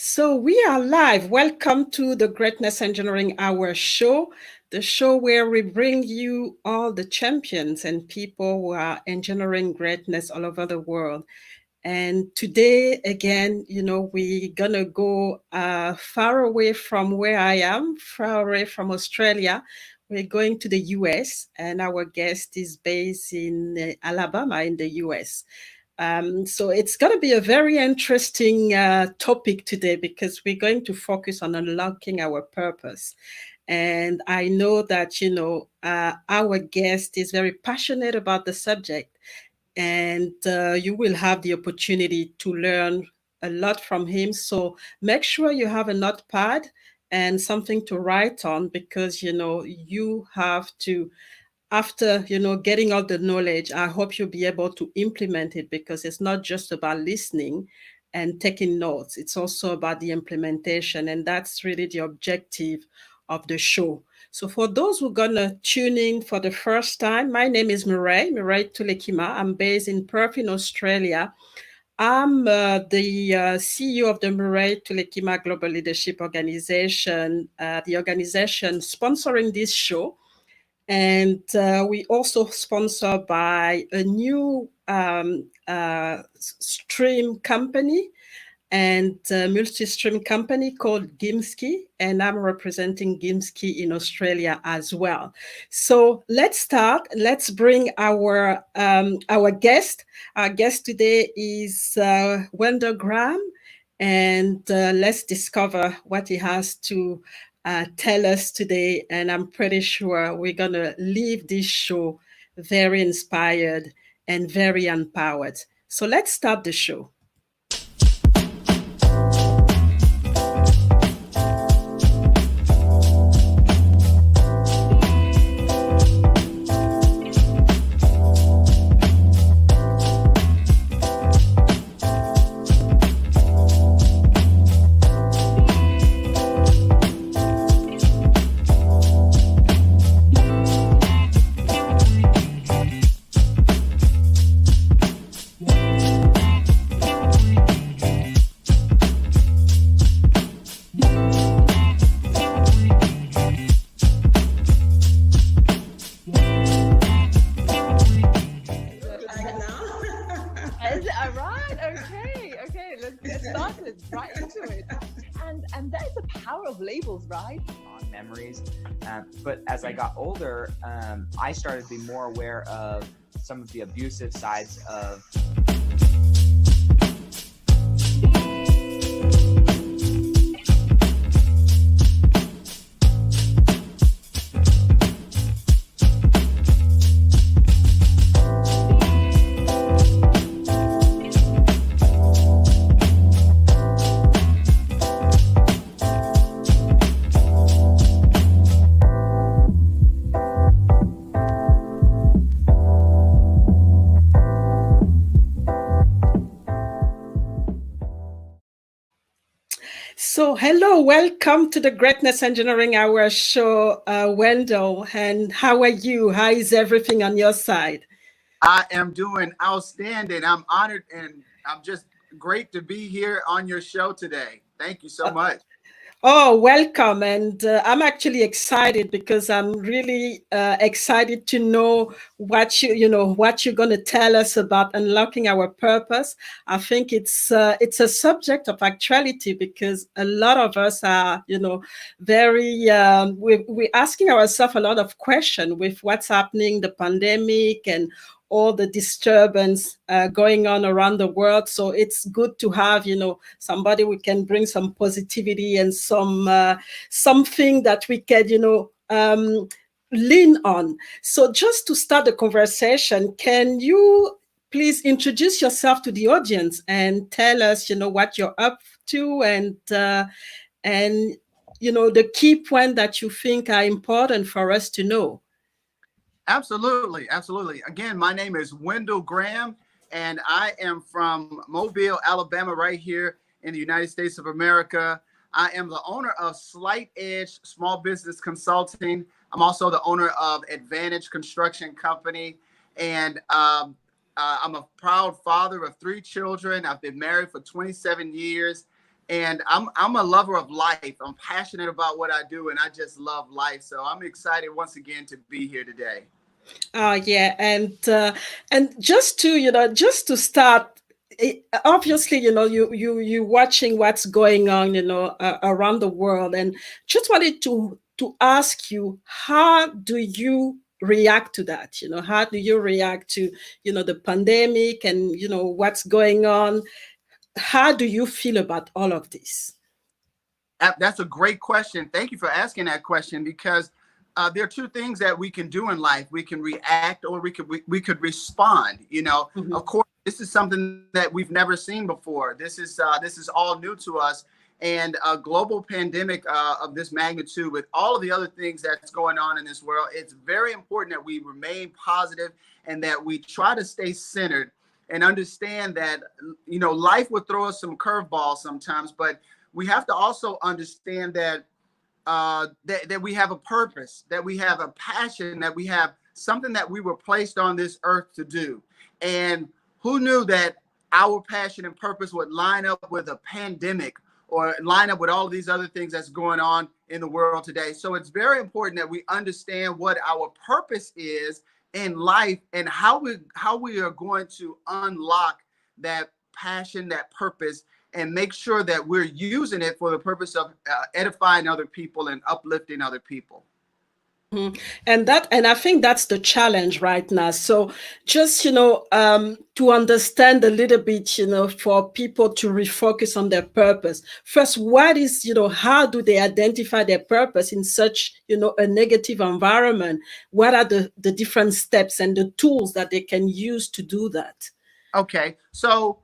So we are live. Welcome to the Greatness Engineering Hour show, the show where we bring you all the champions and people who are engineering greatness all over the world. And today, again, we're gonna go far away from where I am, far away from Australia. We're going to the US, and our guest is based in Alabama in the US. So it's going to be a very interesting topic today because we're going to focus on unlocking our purpose. And I know that, our guest is very passionate about the subject, and you will have the opportunity to learn a lot from him. So make sure you have a notepad and something to write on because, you have to after getting all the knowledge. I hope you'll be able to implement it because it's not just about listening and taking notes. It's also about the implementation, and that's really the objective of the show. So for those who are gonna tune in for the first time, my name is Mireille Tulekima. I'm based in Perth in Australia. I'm the CEO of the Mireille Tulekima Global Leadership Organization, the organization sponsoring this show. And we also sponsor by a new stream company and multi-stream company called Em-cee, and I'm representing Em-cee in Australia as well. So let's start. Let's bring our guest. Our guest today is Wendell Graham, and let's discover what he has to tell us today. And I'm pretty sure we're gonna leave this show very inspired and very empowered. So let's start the show. Memories. But as I got older, I started to be more aware of some of the abusive sides of So, hello, welcome to the Greatness Engineering Hour show, Wendell. And how are you? How is everything on your side? I am doing outstanding. I'm honored and I'm just great to be here on your show today. Thank you so much. Oh, welcome. And I'm actually excited because I'm really excited to know what you're going to tell us about unlocking our purpose. I think it's a subject of actuality because a lot of us are, very, we're asking ourselves a lot of questions with what's happening, the pandemic and all the disturbance going on around the world. So it's good to have, somebody we can bring some positivity and something that we can, lean on. So just to start the conversation, can you please introduce yourself to the audience and tell us, what you're up to and the key point that you think are important for us to know? Absolutely. Absolutely. Again, my name is Wendell Graham, and I am from Mobile, Alabama, right here in the United States of America. I am the owner of Slight Edge Small Business Consulting. I'm also the owner of Advantage Construction Company. And I'm a proud father of 3 children. I've been married for 27 years. And I'm a lover of life. I'm passionate about what I do, and I just love life. So I'm excited once again to be here today. Yeah, and just to just to start, obviously you watching what's going on around the world, and just wanted to ask you, how do you react to that? How do you react to the pandemic and what's going on? How do you feel about all of this? That's a great question. Thank you for asking that question, because there are two things that we can do in life. We can react, or we could respond. Mhm. Of course, this is something that we've never seen before. This is all new to us, and a global pandemic of this magnitude, with all of the other things that's going on in this world, it's very important that we remain positive and that we try to stay centered and understand that life will throw us some curveballs sometimes, but we have to also understand that that we have a purpose, that we have a passion, that we have something that we were placed on this earth to do. And who knew that our passion and purpose would line up with a pandemic, or line up with all of these other things that's going on in the world today? So it's very important that we understand what our purpose is in life, and how we are going to unlock that passion, that purpose, and make sure that we're using it for the purpose of edifying other people and uplifting other people. Mhm. And I think that's the challenge right now. So just to understand a little bit, for people to refocus on their purpose. First, what is how do they identify their purpose in such a negative environment? What are the different steps and the tools that they can use to do that? Okay, so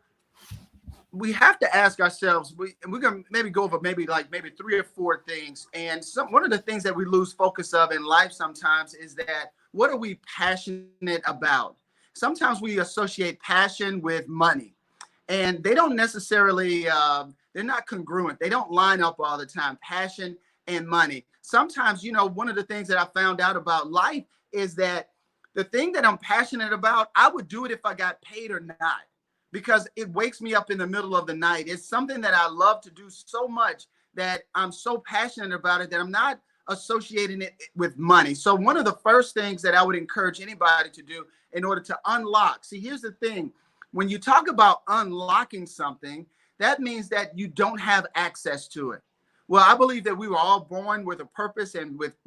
we have to ask ourselves, we're going to maybe go over maybe three or four things. And one of the things that we lose focus of in life sometimes is that, what are we passionate about? Sometimes we associate passion with money, and they don't necessarily, they're not congruent. They don't line up all the time, passion and money. Sometimes, one of the things that I found out about life is that the thing that I'm passionate about, I would do it if I got paid or not, because it wakes me up in the middle of the night. It's something that I love to do so much that I'm so passionate about it that I'm not associating it with money. So one of the first things that I would encourage anybody to do in order to unlock, see, here's the thing. When you talk about unlocking something, that means that you don't have access to it. Well, I believe that we were all born with a purpose, and with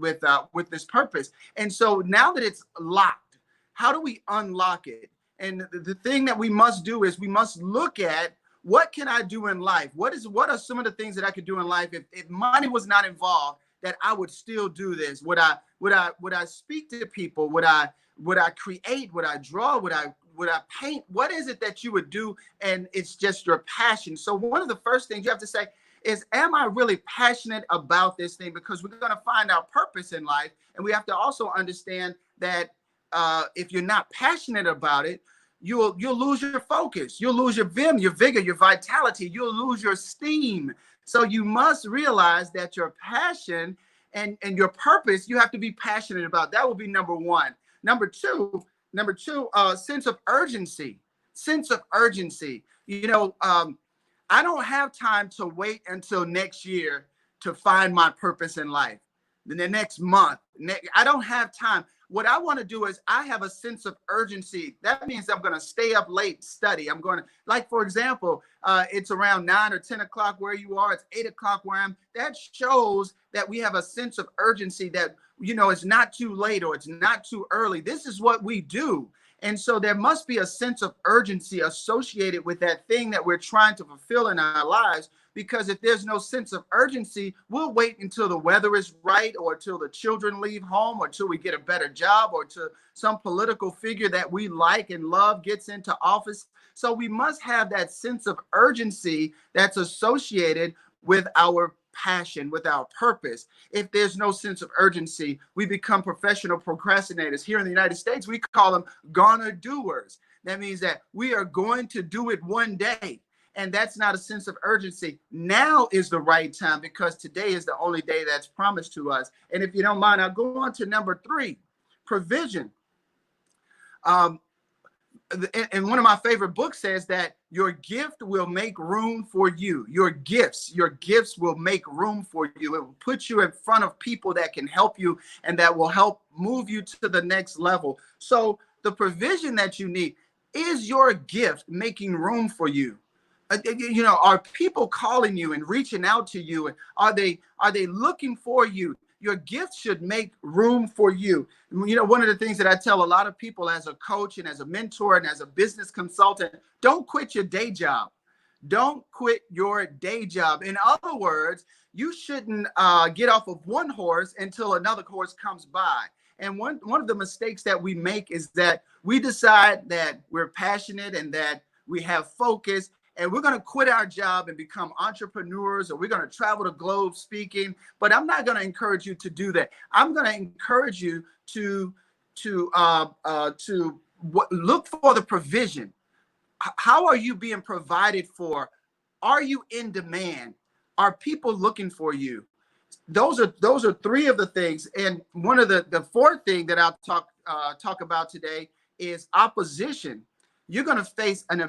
this purpose. And so now that it's locked, how do we unlock it? And the thing that we must do is we must look at, what can I do in life? What are some of the things that I could do in life if money was not involved, that I would still do this? Would I speak to people? Would I create? Would I draw? Would I paint? What is it that you would do? And it's just your passion. So one of the first things you have to say is, am I really passionate about this thing? Because we're going to find our purpose in life. And we have to also understand that if you're not passionate about it, you'll lose your focus. You'll lose your vim, your vigor, your vitality. You'll lose your steam. So you must realize that your passion and your purpose, you have to be passionate about. That will be number one. Number two, sense of urgency. Sense of urgency. I don't have time to wait until next year to find my purpose in life. The next month, I don't have time. What I want to do is, I have a sense of urgency. That means I'm going to stay up late, study. I'm going to, like, for example, it's around 9 or 10 o'clock where you are. It's 8 o'clock where I'm. That shows that we have a sense of urgency, that, it's not too late or it's not too early. This is what we do. And so there must be a sense of urgency associated with that thing that we're trying to fulfill in our lives. Because if there's no sense of urgency, we'll wait until the weather is right, or till the children leave home, or till we get a better job, or till some political figure that we like and love gets into office. So we must have that sense of urgency that's associated with our passion, with our purpose. If there's no sense of urgency, we become professional procrastinators. Here in the United States, we call them gonna doers. That means that we are going to do it one day. And that's not a sense of urgency. Now is the right time, because today is the only day that's promised to us. And if you don't mind, I'll go on to number three, provision. and one of my favorite books says that your gift will make room for you. Your gifts will make room for you. It will put you in front of people that can help you and that will help move you to the next level. So the provision that you need, is your gift making room for you? You know, are people calling you and reaching out to you? And are they looking for you? Your gift should make room for you. You know, one of the things that I tell a lot of people as a coach and as a mentor and as a business consultant, don't quit your day job. Don't quit your day job. In other words, you shouldn't get off of one horse until another horse comes by. And one of the mistakes that we make is that we decide that we're passionate and that we have focus, and we're going to quit our job and become entrepreneurs, or we're going to travel the globe speaking. But I'm not going to encourage you to do that. I'm going to encourage you to look for the provision. How are you being provided for? Are you in demand? Are people looking for you? Those are three of the things. And one of the fourth thing that I'll talk about today is opposition. You're going to face an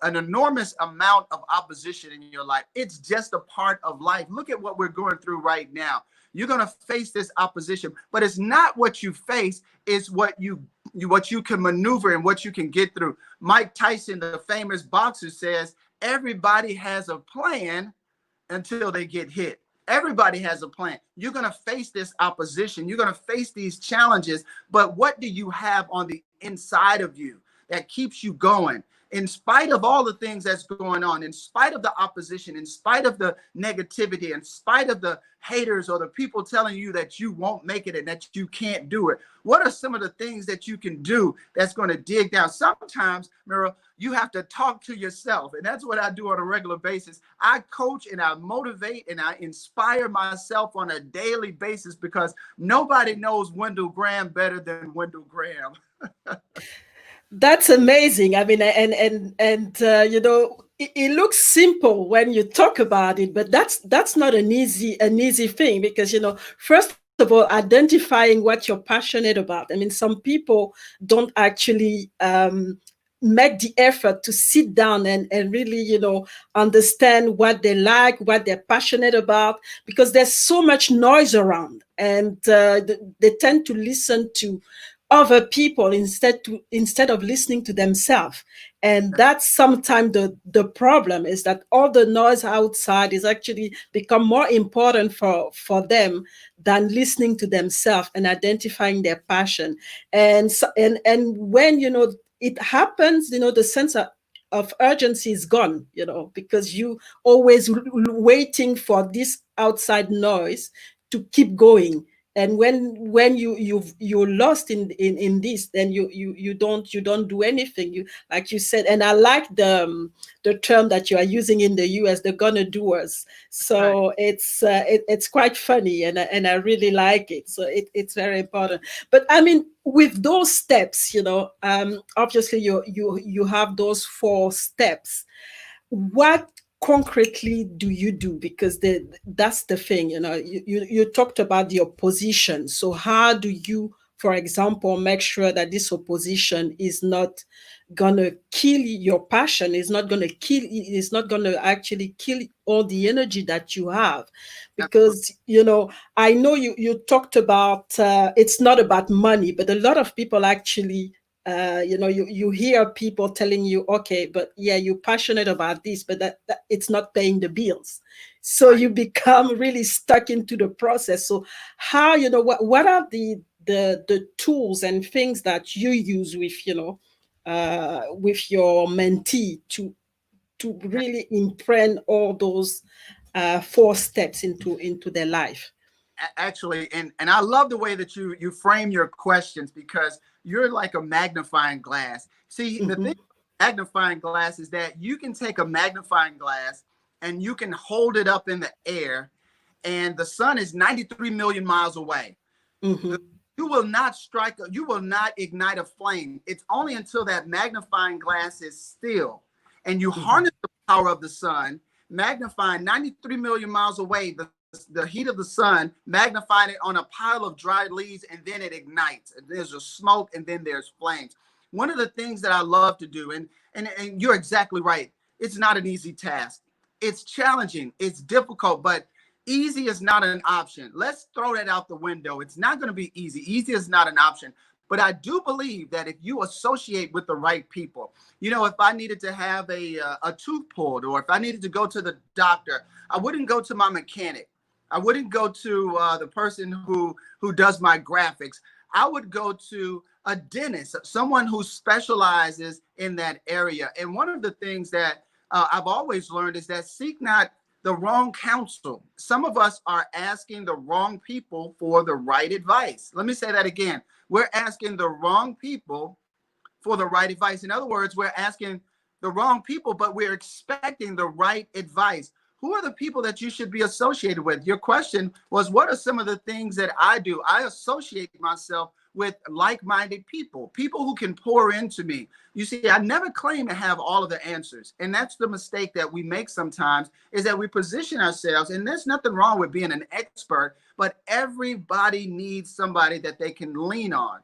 enormous amount of opposition in your life. It's just a part of life. Look at what we're going through right now. You're going to face this opposition, but it's not what you face, it's what you can maneuver and what you can get through. Mike Tyson, the famous boxer, says everybody has a plan until they get hit. Everybody has a plan. You're going to face this opposition. You're going to face these challenges, but what do you have on the inside of you that keeps you going? In spite of all the things that's going on, in spite of the opposition, in spite of the negativity, in spite of the haters or the people telling you that you won't make it and that you can't do it, what are some of the things that you can do that's going to dig down? Sometimes, Mira, you have to talk to yourself. And that's what I do on a regular basis. I coach and I motivate and I inspire myself on a daily basis, because nobody knows Wendell Graham better than Wendell Graham. That's amazing. I mean, and you know, it looks simple when you talk about it, but that's not an easy thing, because, you know, first of all, identifying what you're passionate about. I mean, some people don't actually make the effort to sit down and really, you know, understand what they like, what they're passionate about, because there's so much noise around, and they tend to listen to other people instead of listening to themselves. And that's sometimes the problem, is that all the noise outside is actually become more important for them than listening to themselves and identifying their passion. And so, and when, you know, it happens, you know, the sense of urgency is gone, you know, because you always waiting for this outside noise to keep going. And when you're lost in this, then you don't do anything. You, like you said, and I like the term that you are using in the US, the gonna doers. So Right. it's quite funny, and I really like it. So it's very important. But I mean, with those steps, you know, obviously you have those 4 steps. What concretely do you do? Because that's the thing, you know, you talked about the opposition. So how do you, for example, make sure that this opposition is not gonna kill your passion, is not gonna actually kill all the energy that you have? Because, you know, I know you talked about it's not about money, but a lot of people actually you know, you hear people telling you, okay, but yeah, you're passionate about this, but that it's not paying the bills. So Right. you become really stuck into the process. So how, you know, what are the tools and things that you use with, you know, with your mentee to really imprint all those 4 steps into their life? Actually, and I love the way that you frame your questions, because you're like a magnifying glass. See, the thing Mhm. with magnifying glass is that you can take a magnifying glass and you can hold it up in the air, and the sun is 93 million miles away. The, Mhm. you will not you will not ignite a flame. It's only until that magnifying glass is still and you Mhm. harness the power of the sun, magnifying 93 million miles away, the heat of the sun, magnifying it on a pile of dried leaves, and then it ignites. And there's a smoke, and then there's flames. one of the things that I love to do, and you're exactly right. It's not an easy task. It's challenging. It's difficult, but easy is not an option. Let's throw that out the window. It's not going to be easy. Easy is not an option. But I do believe that if you associate with the right people, you know, if I needed to have a tooth pulled, or if I needed to go to the doctor, I wouldn't go to my mechanic. I wouldn't go to the person who does my graphics. I would go to a dentist, someone who specializes in that area. And one of the things that I've always learned is that seek not the wrong counsel. Some of us are asking the wrong people for the right advice. Let me say that again. We're asking the wrong people for the right advice. In other words, we're asking the wrong people, but we're expecting the right advice. Who are the people that you should be associated with? Your question was, what are some of the things that I do? I associate myself with like-minded people, people who can pour into me. You see, I never claim to have all of the answers. And that's the mistake that we make sometimes, is that we position ourselves, and there's nothing wrong with being an expert, but everybody needs somebody that they can lean on,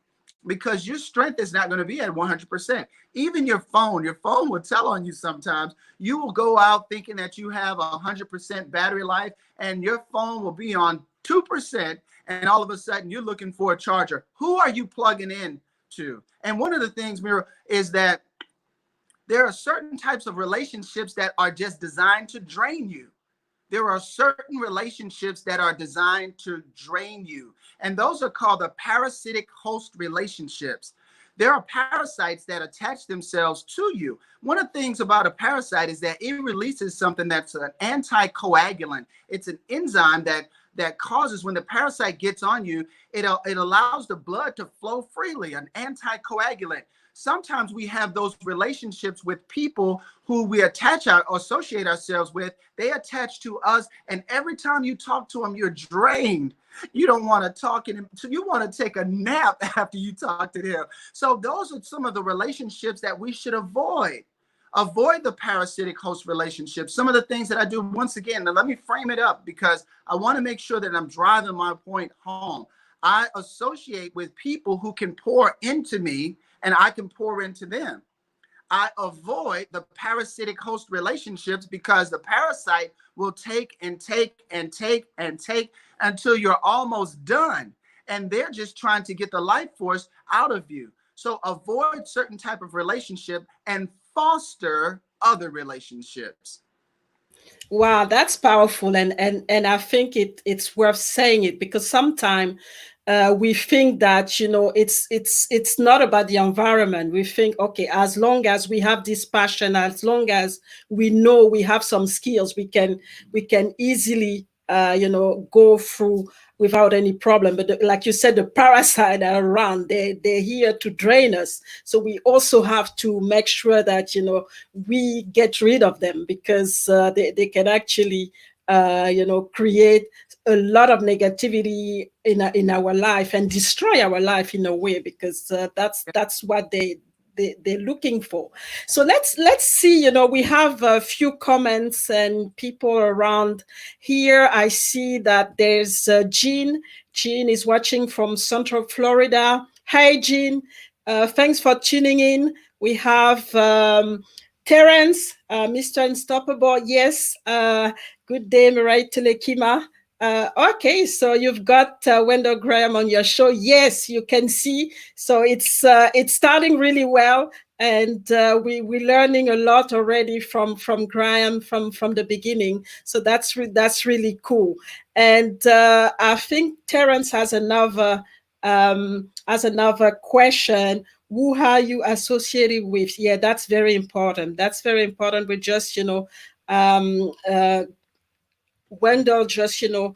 because your strength is not going to be at 100%. Even your phone will tell on you sometimes. You will go out thinking that you have 100% battery life, and your phone will be on 2%, and all of a sudden you're looking for a charger. Who are you plugging in to? And one of the things, Mira, is that there are certain types of relationships that are just designed to drain you. There are certain relationships that are designed to drain you, and those are called the parasitic host relationships. There are parasites that attach themselves to you. One of the things about a parasite is that it releases something that's an anticoagulant. It's an enzyme that causes, when the parasite gets on you, it allows the blood to flow freely, an anticoagulant. Sometimes we have those relationships with people who we associate ourselves with. They attach to us, and every time you talk to them, you're drained. You don't want to talk to them. You want to take a nap after you talk to them. So those are some of the relationships that we should avoid. Avoid the parasitic host relationships. Some of the things that I do, once again, now let me frame it up, because I want to make sure that I'm driving my point home. I associate with people who can pour into me, and I can pour into them. I avoid the parasitic host relationships, because the parasite will take and take and take and take until you're almost done. And they're just trying to get the life force out of you. So avoid certain type of relationship and foster other relationships. Wow, that's powerful, and I think it's worth saying it, because sometimes we think that, you know, it's not about the environment. We think, okay, as long as we have this passion, as long as we know we have some skills, we can easily you know, go through without any problem. But like you said, the parasite are around. They're here to drain us. So we also have to make sure that, you know, we get rid of them, because they can actually you know, create a lot of negativity in our life and destroy our life in a way, because that's what they're looking for. So let's see, you know, we have a few comments and people around here. I see that there's Jean. Jean is watching from Central Florida. Hi, Jean. Thanks for tuning in. We have Terence, Mr. Unstoppable. Yes. Good day, Mirai Telekima. Okay, so you've got Wendell Graham on your show. Yes, you can see. So it's starting really well, and we're learning a lot already from Graham from the beginning. So that's really cool. And I think Terence has another question. Who are you associated with? Yeah, that's very important. That's very important. We just, you know, Wendell just, you know,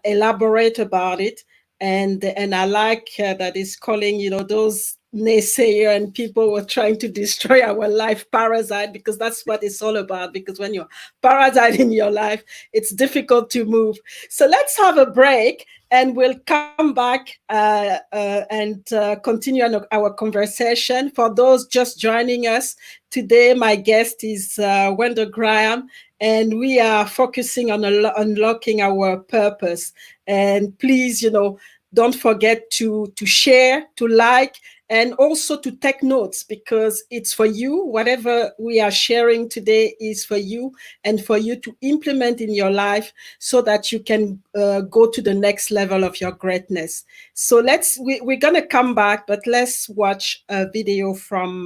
elaborate about it, and I like that he's calling, you know, those naysayer and people who are trying to destroy our life parasite, because that's what it's all about. Because when you're parasite in your life, it's difficult to move. So let's have a break, and we'll come back and continue our conversation. For those just joining us today, my guest is Wendell Graham, and we are focusing on unlocking our purpose. And please, you know, don't forget to share, to like, and also to take notes, because it's for you. Whatever we are sharing today is for you, and for you to implement in your life so that you can go to the next level of your greatness. So we're going to come back, but let's watch a video from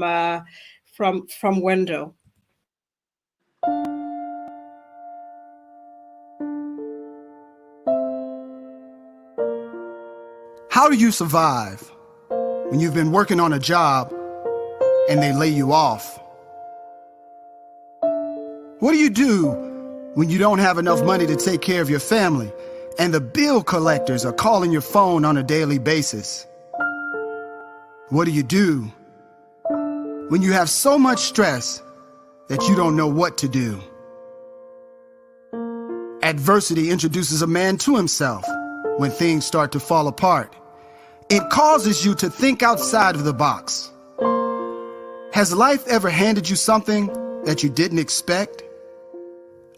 Wendell. How do you survive when you've been working on a job and they lay you off? What do you do when you don't have enough money to take care of your family and the bill collectors are calling your phone on a daily basis? What do you do when you have so much stress that you don't know what to do? Adversity introduces a man to himself when things start to fall apart. It causes you to think outside of the box. Has life ever handed you something that you didn't expect?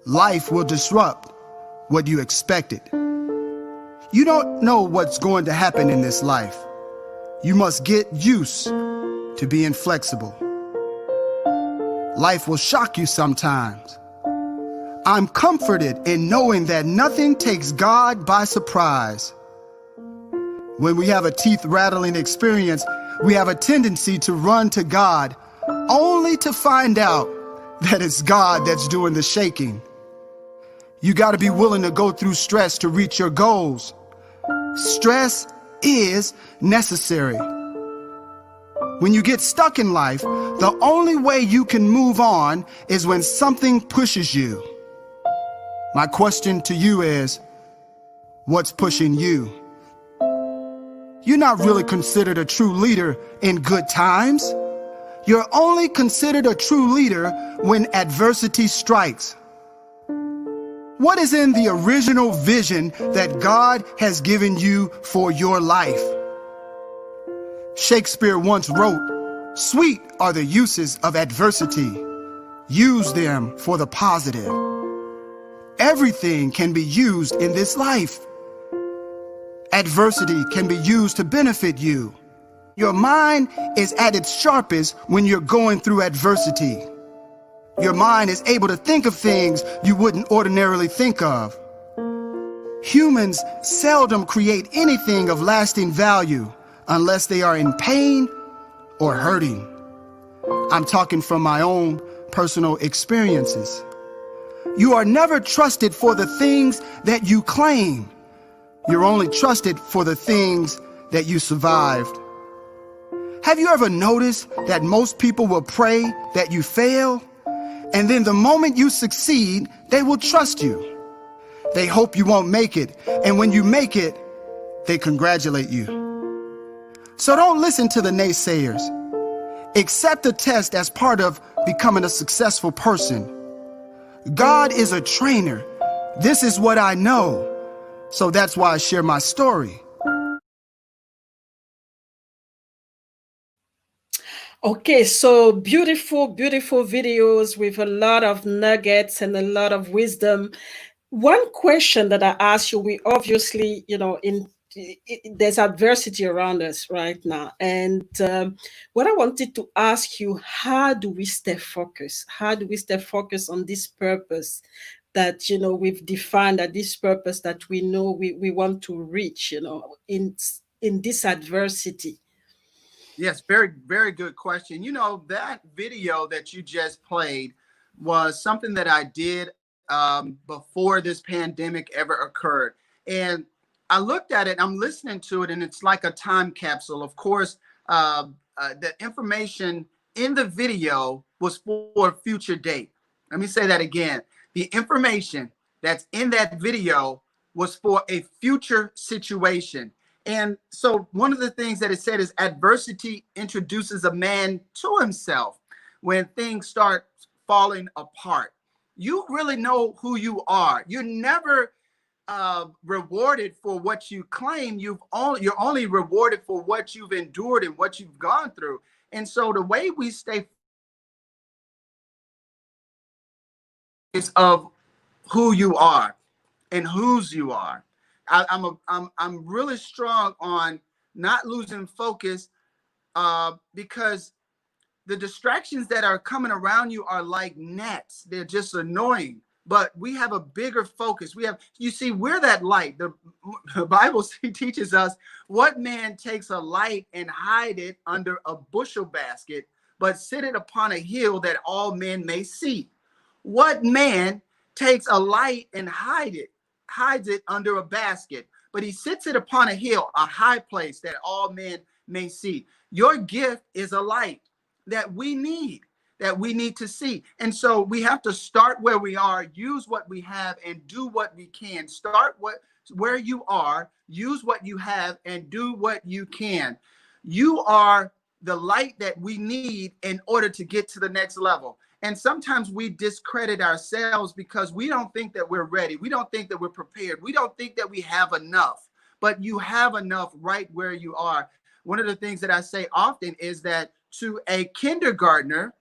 Life will disrupt what you expected. You don't know what's going to happen in this life. You must get used to being flexible. Life will shock you sometimes. I'm comforted in knowing that nothing takes God by surprise. When we have a teeth-rattling experience, we have a tendency to run to God, only to find out that it's God that's doing the shaking. You got to be willing to go through stress to reach your goals. Stress is necessary. When you get stuck in life, the only way you can move on is when something pushes you. My question to you is, what's pushing you? You're not really considered a true leader in good times. You're only considered a true leader when adversity strikes. What is in the original vision that God has given you for your life? Shakespeare once wrote, "Sweet are the uses of adversity. Use them for the positive." Everything can be used in this life. Adversity can be used to benefit you. Your mind is at its sharpest when you're going through adversity. Your mind is able to think of things you wouldn't ordinarily think of. Humans seldom create anything of lasting value unless they are in pain or hurting. I'm talking from my own personal experiences. You are never trusted for the things that you claim. You're only trusted for the things that you survived. Have you ever noticed that most people will pray that you fail, and then the moment you succeed, they will trust you? They hope you won't make it, and when you make it, they congratulate you. So don't listen to the naysayers. Accept the test as part of becoming a successful person. God is a trainer. This is what I know. So that's why I share my story. Okay, so beautiful, beautiful videos with a lot of nuggets and a lot of wisdom. One question that I ask you, we obviously, there's adversity around us right now. And what I wanted to ask you, how do we stay focused? How do we stay focused on this purpose that, we've defined, that this purpose that we know we want to reach, in this adversity? Yes, very, very good question. That video that you just played was something that I did before this pandemic ever occurred. And I looked at it, I'm listening to it, and it's like a time capsule. Of course, the information in the video was for a future date. Let me say that again. The information that's in that video was for a future situation. And so one of the things that it said is adversity introduces a man to himself. When things start falling apart, you really know who you are. You're never rewarded for what you claim. You're only rewarded for what you've endured and what you've gone through. And so the way we stay is of who you are and whose you are. I'm really strong on not losing focus because the distractions that are coming around you are like nets. They're just annoying. But we have a bigger focus. You see, we're that light. The Bible teaches us, what man takes a light and hide it under a bushel basket, but set it upon a hill that all men may see? What man takes a light and hides it under a basket, but he sits it upon a hill, a high place that all men may see? Your gift is a light that we need to see. And so we have to start where we are, use what we have, and do what we can. Start where you are, use what you have, and do what you can. You are the light that we need in order to get to the next level. And sometimes we discredit ourselves because we don't think that we're ready. We don't think that we're prepared. We don't think that we have enough. But you have enough right where you are. One of the things that I say often is that to a kindergartner,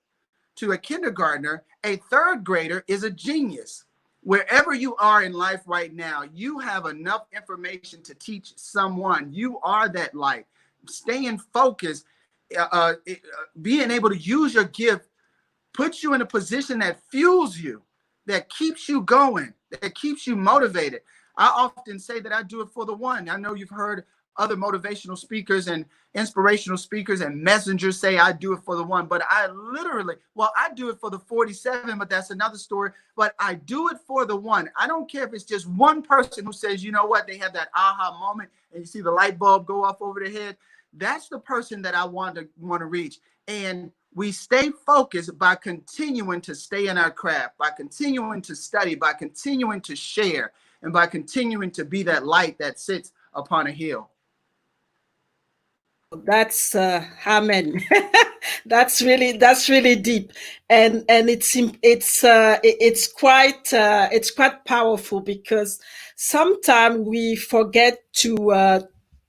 a third grader is a genius. Wherever you are in life right now, you have enough information to teach someone. You are that light. Staying focused, being able to use your gift puts you in a position that fuels you, that keeps you going, that keeps you motivated. I often say that I do it for the one. I know you've heard other motivational speakers and inspirational speakers and messengers say I do it for the one, but I do it for the 47, but that's another story. But I do it for the one. I don't care if it's just one person who says, you know what, they have that aha moment and you see the light bulb go off over their head. That's the person that I want to reach. And we stay focused by continuing to stay in our craft, by continuing to study, by continuing to share, and by continuing to be that light that sits upon a hill. That's amen. That's really deep, and it's quite powerful, because sometimes we forget to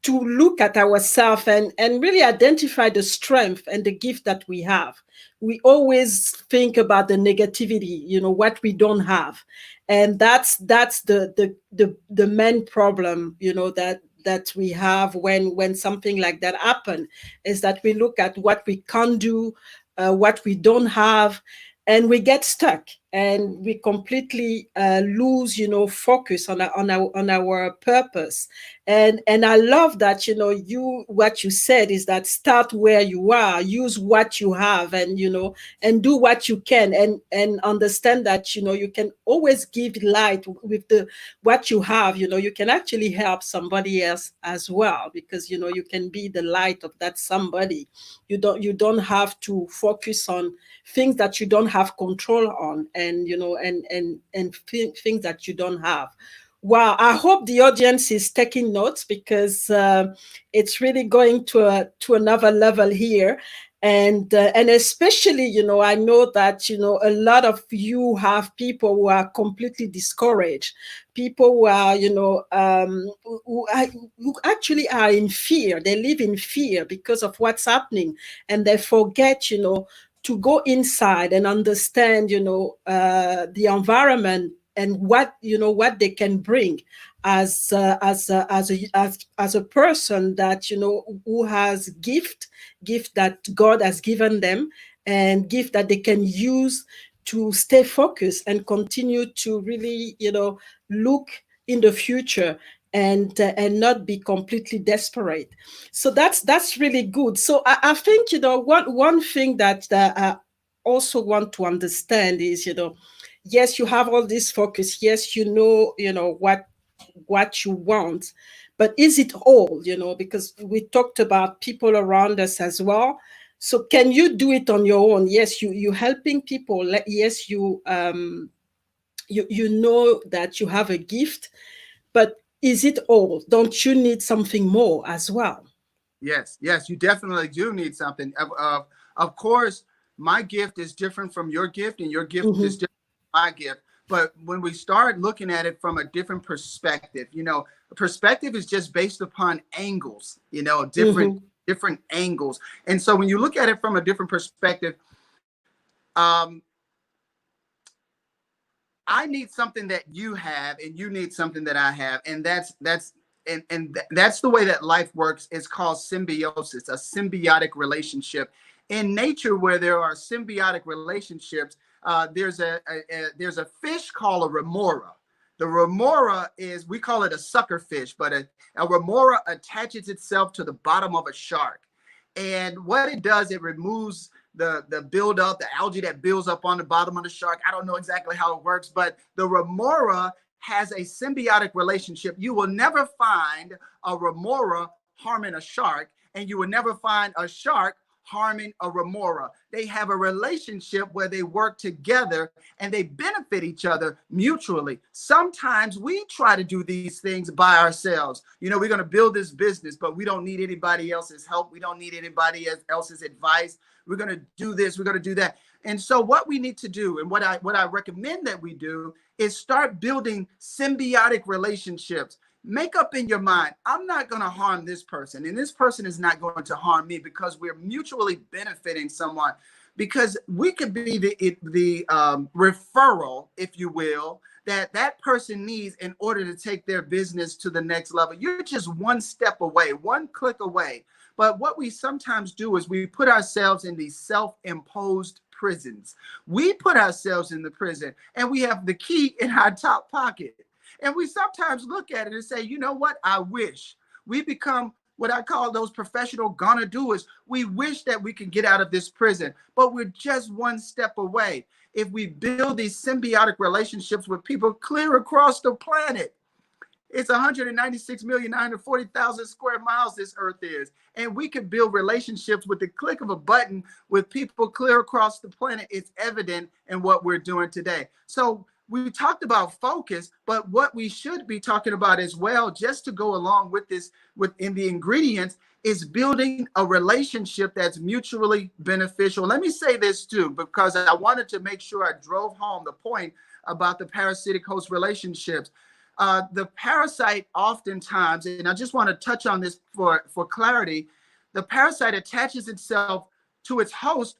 look at ourselves and really identify the strength and the gift that we have. We always think about the negativity, what we don't have, and that's the main problem, that we have when something like that happen, is that we look at what we can't do, what we don't have, and we get stuck, and we completely lose focus on our purpose. And I love that, what you said is that start where you are, use what you have, and and do what you can, and understand that you can always give light with what you have. You can actually help somebody else as well, because you can be the light of that somebody. You don't have to focus on things that you don't have control on, and things that you don't have. Wow, I hope the audience is taking notes, because it's really going to another level here. And especially, I know that, a lot of you have people who are completely discouraged, people who are, who actually are in fear. They live in fear because of what's happening, and they forget, to go inside and understand, the environment, and what they can bring as a person that who has gift that God has given them, and gift that they can use to stay focused and continue to really look in the future, and not be completely desperate. So that's really good. So I think one thing that I also want to understand is, yes, you have all this focus. Yes, what you want, but is it all? Because we talked about people around us as well. So can you do it on your own? Yes, you helping people. Yes, you know that you have a gift, but is it all? Don't you need something more as well? Yes, you definitely do need something. Of course, my gift is different from your gift, and your gift is different from my gift. But when we start looking at it from a different perspective, perspective is just based upon angles, different angles. And so when you look at it from a different perspective, I need something that you have, and you need something that I have, and that's that's the way that life works. It's called symbiosis, a symbiotic relationship. In nature, where there are symbiotic relationships, there's a fish called a remora. The remora is, we call it a sucker fish, but a remora attaches itself to the bottom of a shark. And what it does, it removes the buildup, the algae that builds up on the bottom of the shark. I don't know exactly how it works, but the remora has a symbiotic relationship. You will never find a remora harming a shark, and you will never find a shark harming a remora. They have a relationship where they work together and they benefit each other mutually. Sometimes we try to do these things by ourselves. You know, we're going to build this business, but we don't need anybody else's help. We don't need anybody else's advice. We're going to do this, we're going to do that. And so what we need to do, and what I recommend that we do, is start building symbiotic relationships. Make up in your mind, I'm not going to harm this person, and this person is not going to harm me, because we're mutually benefiting someone. Because we could be the referral, if you will, that person needs in order to take their business to the next level. You're just one step away, one click away. But what we sometimes do is we put ourselves in these self-imposed prisons. We put ourselves in the prison, and we have the key in our top pocket. And we sometimes look at it and say, you know what? I wish. We become what I call those professional gonna doers. We wish that we could get out of this prison, but we're just one step away. If we build these symbiotic relationships with people clear across the planet, it's 196,940,000 square miles this earth is. And we can build relationships with the click of a button with people clear across the planet. It's evident in what we're doing today. So we talked about focus, but what we should be talking about as well, just to go along with this, within the ingredients, is building a relationship that's mutually beneficial. Let me say this too, because I wanted to make sure I drove home the point about the parasitic host relationships. The parasite oftentimes, and I just want to touch on this for clarity, the parasite attaches itself to its host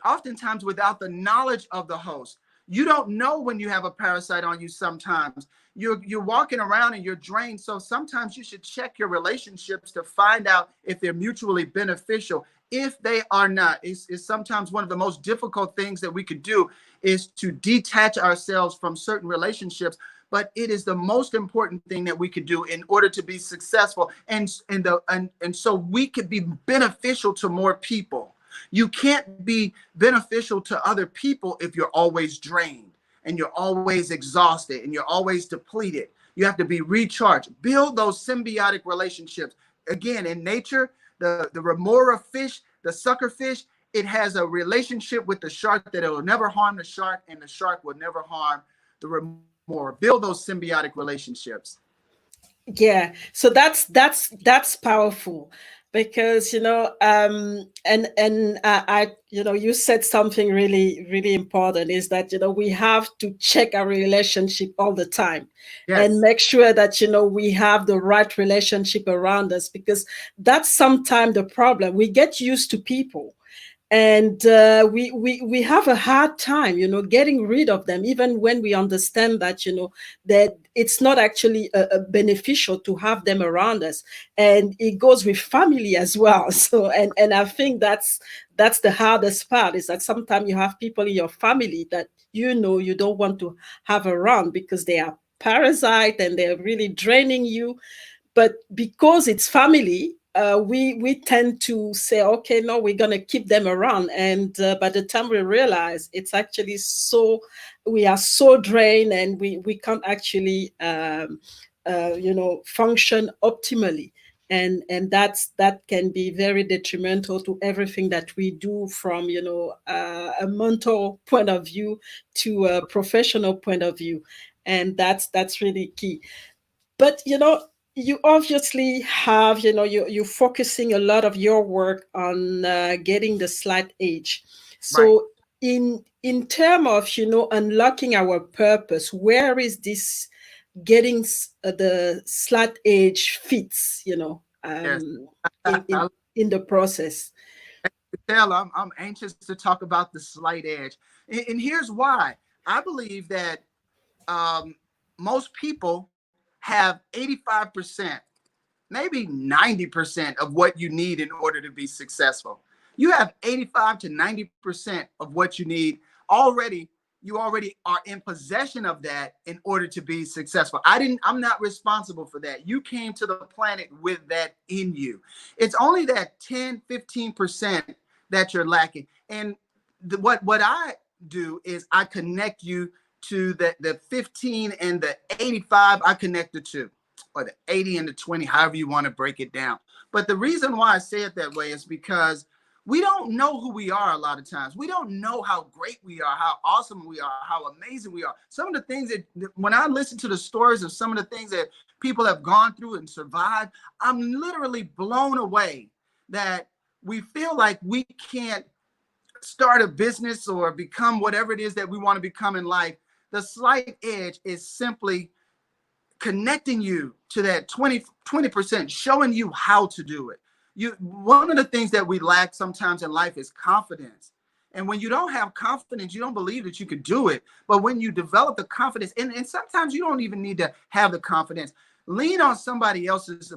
oftentimes without the knowledge of the host. You don't know when you have a parasite on you sometimes. You're walking around and you're drained. So sometimes you should check your relationships to find out if they're mutually beneficial. If they are not, it's sometimes one of the most difficult things that we could do is to detach ourselves from certain relationships. But it is the most important thing that we could do in order to be successful. And so we could be beneficial to more people. You can't be beneficial to other people if you're always drained and you're always exhausted and you're always depleted. You have to be recharged. Build those symbiotic relationships. Again, in nature, the remora fish, the sucker fish, it has a relationship with the shark that it will never harm the shark, and the shark will never harm the remora. Build those symbiotic relationships. Yeah, so that's powerful, because I you said something really important, is that we have to check our relationship all the time. Yes. And make sure that we have the right relationship around us, because that's sometimes the problem. We get used to people, and we have a hard time getting rid of them, even when we understand that that it's not actually beneficial to have them around us. And it goes with family as well. So and I think that's the hardest part, is that sometimes you have people in your family that you don't want to have around, because they are parasite and they're really draining you. But because it's family, we tend to say, okay, no, we're going to keep them around. And by the time we realize, it's actually we are so drained, and we can't actually, function optimally. And that can be very detrimental to everything that we do, from a mental point of view to a professional point of view. And that's really key. But you obviously have you're focusing a lot of your work on getting the slight edge. So right. in terms of unlocking our purpose, where is this getting the slight edge fits Yes. in the process? I'm anxious to talk about the slight edge, and here's why. I believe that most people have 85%, maybe 90% of what you need in order to be successful. You have 85 to 90% of what you need already. You already are in possession of that in order to be successful. I'm not responsible for that. You came to the planet with that in you. It's only that 10, 15% that you're lacking. And what I do is I connect you to the 15 and the 85. I connect the two, or the 80 and the 20, however you want to break it down. But the reason why I say it that way is because we don't know who we are a lot of times. We don't know how great we are, how awesome we are, how amazing we are. Some of the things that, when I listen to the stories of some of the things that people have gone through and survived, I'm literally blown away that we feel like we can't start a business or become whatever it is that we want to become in life. The slight edge is simply connecting you to that 20%, showing you how to do it. One of the things that we lack sometimes in life is confidence. And when you don't have confidence, you don't believe that you could do it. But when you develop the confidence, and sometimes you don't even need to have the confidence, lean on somebody else's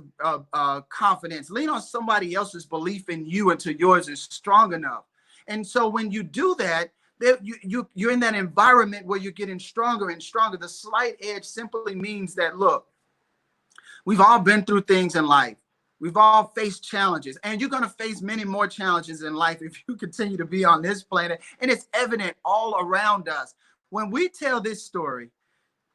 confidence, lean on somebody else's belief in you until yours is strong enough. And so when you do that, you're in that environment where you're getting stronger and stronger. The slight edge simply means that, look, we've all been through things in life. We've all faced challenges, and you're going to face many more challenges in life if you continue to be on this planet. And it's evident all around us. When we tell this story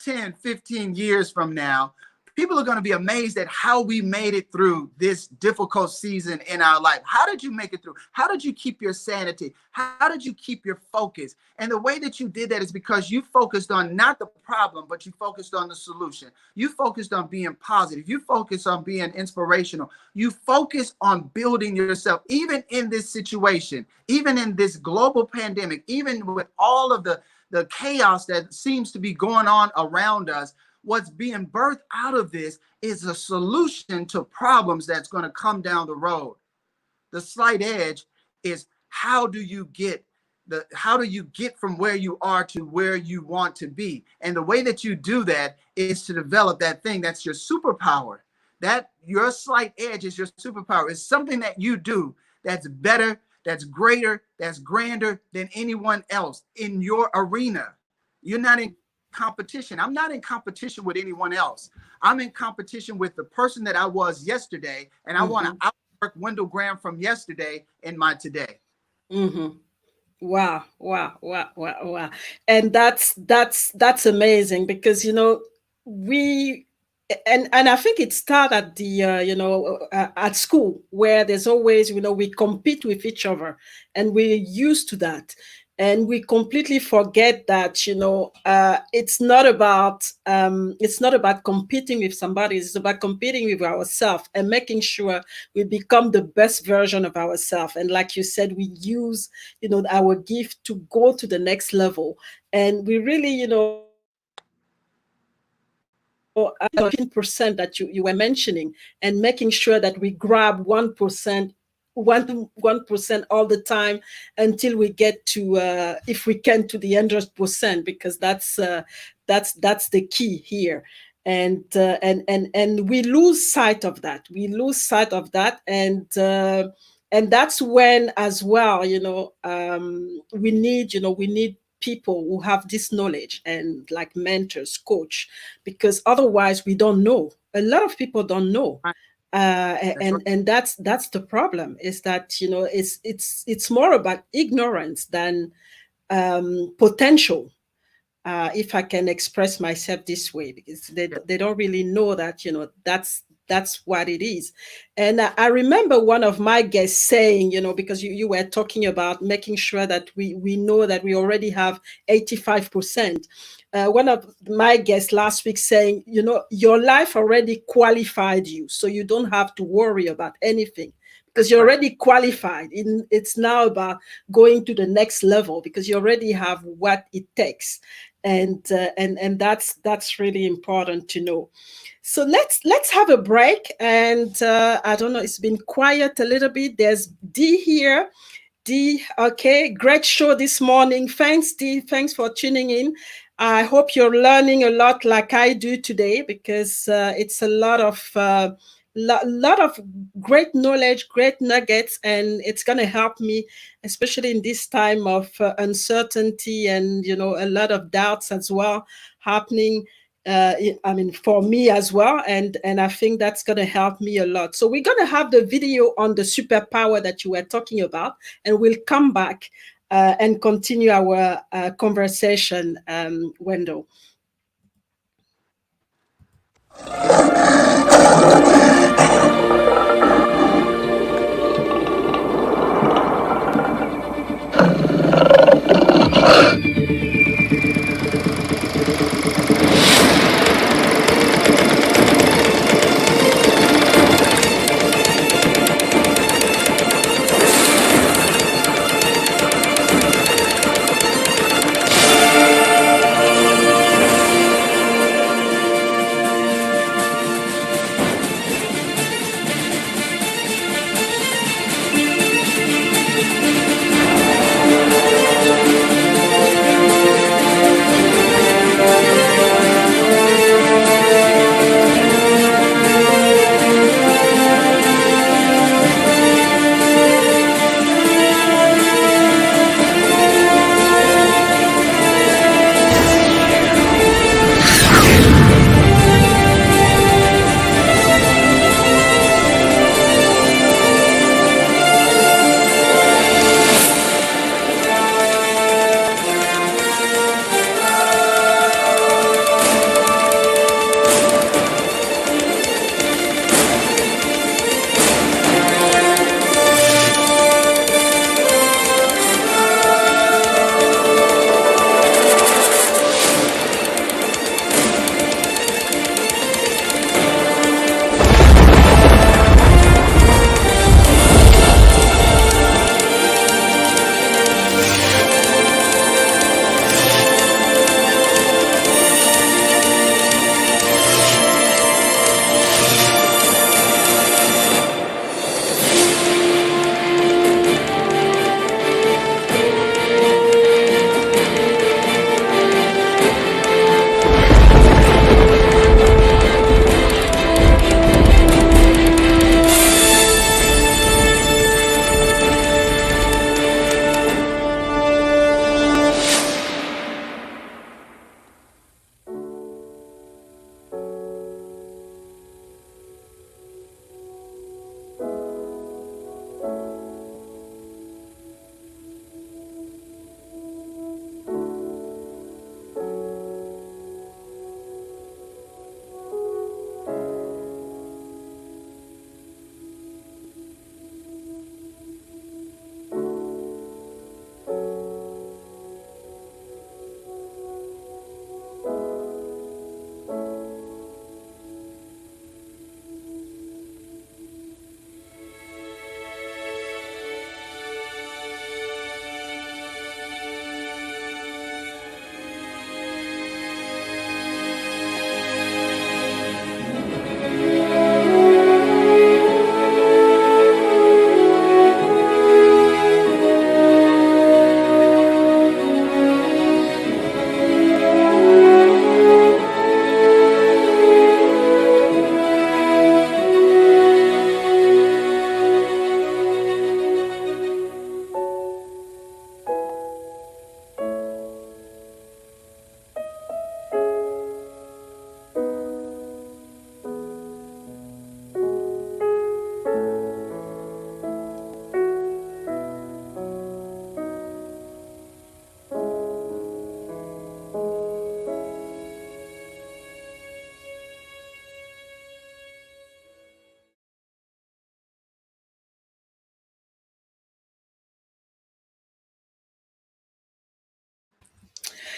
10, 15 years from now, people are going to be amazed at how we made it through this difficult season in our life. How did you make it through? How did you keep your sanity? How did you keep your focus? And the way that you did that is because you focused on not the problem, but you focused on the solution. You focused on being positive. You focused on being inspirational. You focused on building yourself, even in this situation, even in this global pandemic, even with all of the chaos that seems to be going on around us. What's being birthed out of this is a solution to problems that's going to come down the road. The slight edge is how do you get from where you are to where you want to be? And the way that you do that is to develop that thing that's your superpower. That your slight edge is your superpower. It's something that you do that's better, that's greater, that's grander than anyone else in your arena. You're not in competition. I'm not in competition with anyone else. I'm in competition with the person that I was yesterday, and I want to outwork Wendell Graham from yesterday in my today. Wow, wow, wow, wow, wow. And that's amazing because we and I think it starts at the at school, where there's always we compete with each other, and we're used to that. And we completely forget that it's not about competing with somebody. It's about competing with ourselves and making sure we become the best version of ourselves. And like you said, we use our gift to go to the next level. And we really 15% that you were mentioning, and making sure that we grab 1%, 1% all the time until we get to if we can, to the 100%, because that's the key here. And we lose sight of that. And that's when as well we need people who have this knowledge, and like mentors, coach, because otherwise we don't know. A lot of people don't know. And that's the problem, is that it's more about ignorance than potential, if I can express myself this way, because they don't really know that that's what it is. And I remember one of my guests saying, because you were talking about making sure that we know that we already have 85%. One of my guests last week saying, your life already qualified you, so you don't have to worry about anything, because you're already qualified. It's now about going to the next level, because you already have what it takes. And that's really important to know. So let's have a break. And I don't know, it's been quiet a little bit. There's Dee here. Dee, okay, great show this morning. Thanks, Dee. Thanks for tuning in. I hope you're learning a lot like I do today, because it's a lot of great knowledge, great nuggets, and it's going to help me, especially in this time of uncertainty and, a lot of doubts as well happening. I mean, for me as well, and I think that's going to help me a lot. So we're going to have the video on the superpower that you were talking about, and we'll come back and continue our conversation, Wendell.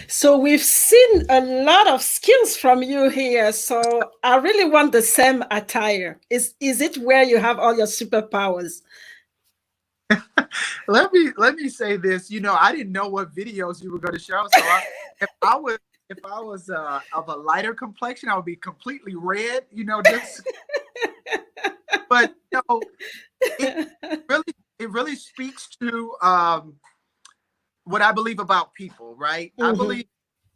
So we've seen a lot of skills from you here. So I really want the same attire. Is it where you have all your superpowers? Let me say this. I didn't know what videos you were going to show. So if I was of a lighter complexion, I would be completely red. Just but it really speaks to what I believe about people, right? I believe